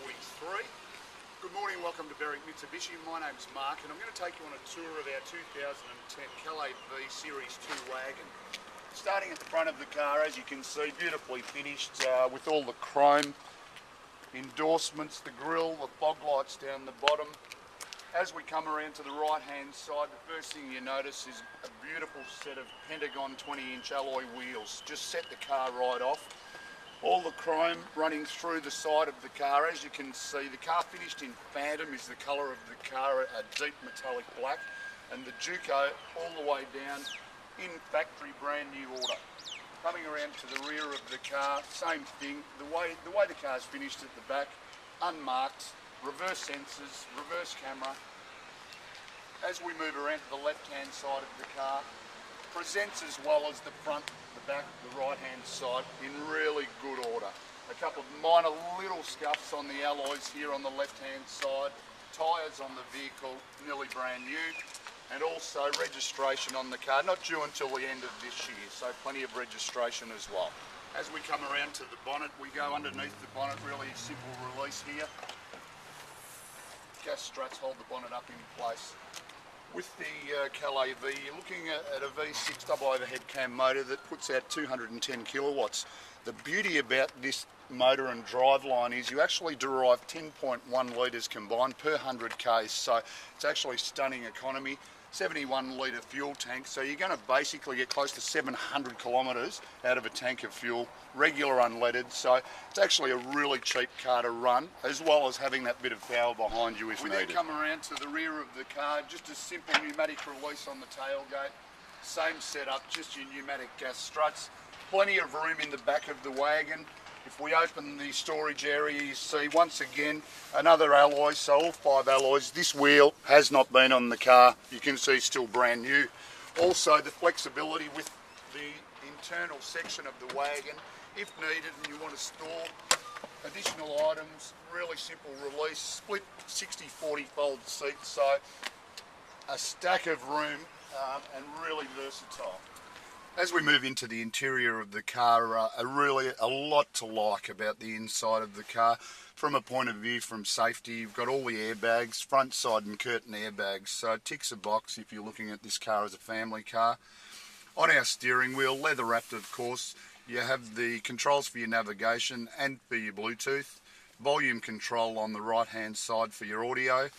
43. Good morning, welcome to Berwick Mitsubishi. My name's Mark and I'm going to take you on a tour of our 2010 Calais V Series 2 wagon. Starting at the front of the car, as you can see, beautifully finished with all the chrome endorsements, the grille, the fog lights down the bottom. As we come around to the right hand side, the first thing you notice is a beautiful set of Pentagon 20-inch alloy wheels. Just set the car right off. All the chrome running through the side of the car. As you can see, the car finished in Phantom is the colour of the car, a deep metallic black, and the Duco all the way down in factory brand new order. Coming around to the rear of the car, same thing. The way the car's finished at the back, unmarked, reverse sensors, reverse camera. As we move around to the left hand side of the car, presents as well as the front, the back, the right hand side in really good order. A couple of minor little scuffs on the alloys here on the left hand side, tyres on the vehicle nearly brand new, and also registration on the car, not due until the end of this year, so plenty of registration as well. As we come around to the bonnet, we go underneath the bonnet, really simple release here. Gas struts hold the bonnet up in place. With the Calais V, you're looking at a V6 double overhead cam motor that puts out 210 kilowatts. The beauty about this motor and driveline is you actually derive 10.1 litres combined per 100 k's, so it's actually stunning economy. 71 litre fuel tank, so you're going to basically get close to 700 kilometres out of a tank of fuel, regular unleaded, so it's actually a really cheap car to run, as well as having that bit of power behind you if needed. We then come around to the rear of the car, just a simple pneumatic release on the tailgate, same setup, just your pneumatic gas struts, plenty of room in the back of the wagon. If we open the storage area, you see once again another alloy, so all 5 alloys. This wheel has not been on the car, you can see still brand new. Also the flexibility with the internal section of the wagon, if needed and you want to store additional items, really simple release, split 60-40 fold seats, so a stack of room and really versatile. As we move into the interior of the car, really a lot to like about the inside of the car. From a point of view from safety, you've got all the airbags, front, side and curtain airbags, so it ticks a box if you're looking at this car as a family car. On our steering wheel, leather wrapped of course, you have the controls for your navigation and for your Bluetooth, volume control on the right hand side for your audio,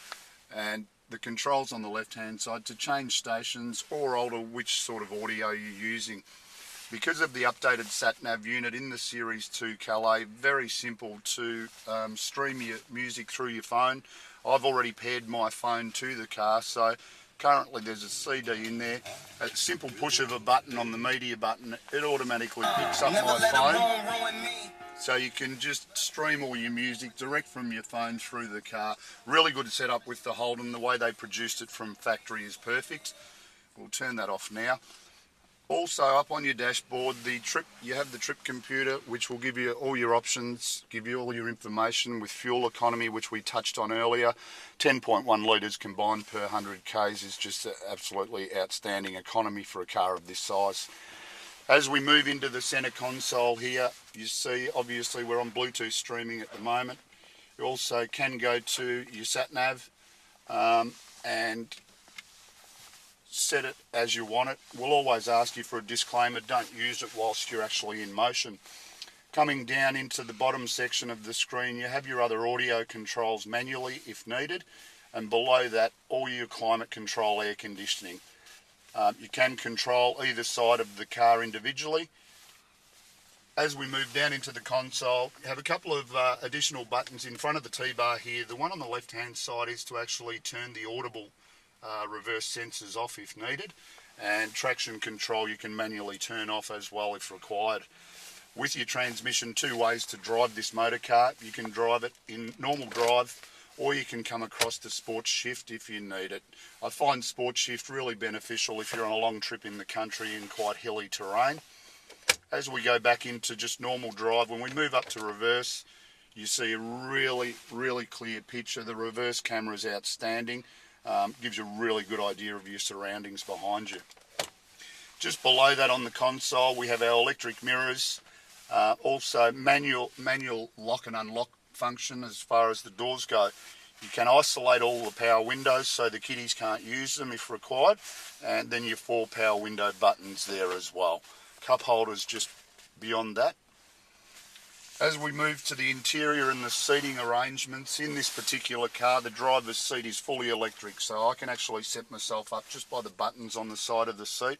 and the controls on the left hand side to change stations or alter which sort of audio you're using. Because of the updated sat-nav unit in the Series 2 Calais, very simple to stream your music through your phone. I've already paired my phone to the car, so currently there's a CD in there. A simple push of a button on the media button, it automatically picks up my phone. So you can just stream all your music direct from your phone through the car. Really good setup with the Holden. The way they produced it from factory is perfect. We'll turn that off now. Also up on your dashboard, you have the trip computer, which will give you all your options, give you all your information with fuel economy, which we touched on earlier. 10.1 litres combined per 100 k's is just an absolutely outstanding economy for a car of this size. As we move into the centre console here, you see obviously we're on Bluetooth streaming at the moment. You also can go to your sat-nav and set it as you want it. We'll always ask you for a disclaimer, don't use it whilst you're actually in motion. Coming down into the bottom section of the screen, you have your other audio controls manually if needed, and below that all your climate control, air conditioning. You can control either side of the car individually. As we move down into the console, you have a couple of additional buttons in front of the T-bar here. The one on the left hand side is to actually turn the audible reverse sensors off if needed, and traction control you can manually turn off as well if required. With your transmission, 2 ways to drive this motor car. You can drive it in normal drive, or you can come across to sports shift if you need it. I find sports shift really beneficial if you're on a long trip in the country in quite hilly terrain. As we go back into just normal drive, when we move up to reverse, you see a really clear picture. The reverse camera is outstanding. Gives you a really good idea of your surroundings behind you. Just below that on the console we have our electric mirrors, also manual lock and unlock function as far as the doors go. You can isolate all the power windows so the kiddies can't use them if required, and then your 4 power window buttons there as well. Cup holders just beyond that. As we move to the interior and the seating arrangements, in this particular car the driver's seat is fully electric, so I can actually set myself up just by the buttons on the side of the seat.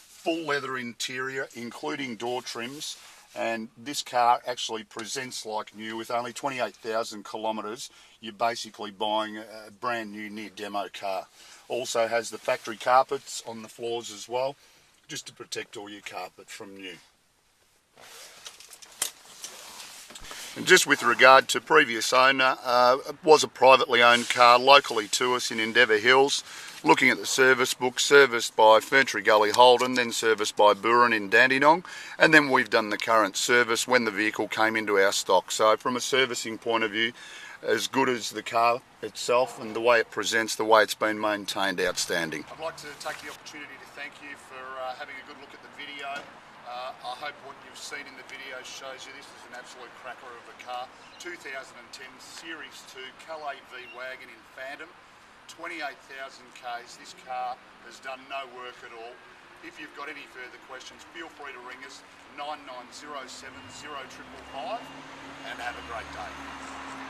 Full leather interior including door trims, and this car actually presents like new. With only 28,000 kilometres, you're basically buying a brand new near demo car. Also has the factory carpets on the floors as well, just to protect all your carpet from new. And just with regard to previous owner, it was a privately owned car locally to us in Endeavour Hills. Looking at the service book, serviced by Ferntree Gully Holden, then serviced by Burin in Dandenong, and then we've done the current service when the vehicle came into our stock. So from a servicing point of view, as good as the car itself and the way it presents, the way it's been maintained, outstanding. I'd like to take the opportunity to thank you for having a good look at the video. I hope what you've seen in the video shows you this is an absolute cracker of a car. 2010 Series 2 Calais V Wagon in Phantom. 28,000 Ks. This car has done no work at all. If you've got any further questions, feel free to ring us 9907 0555 and have a great day.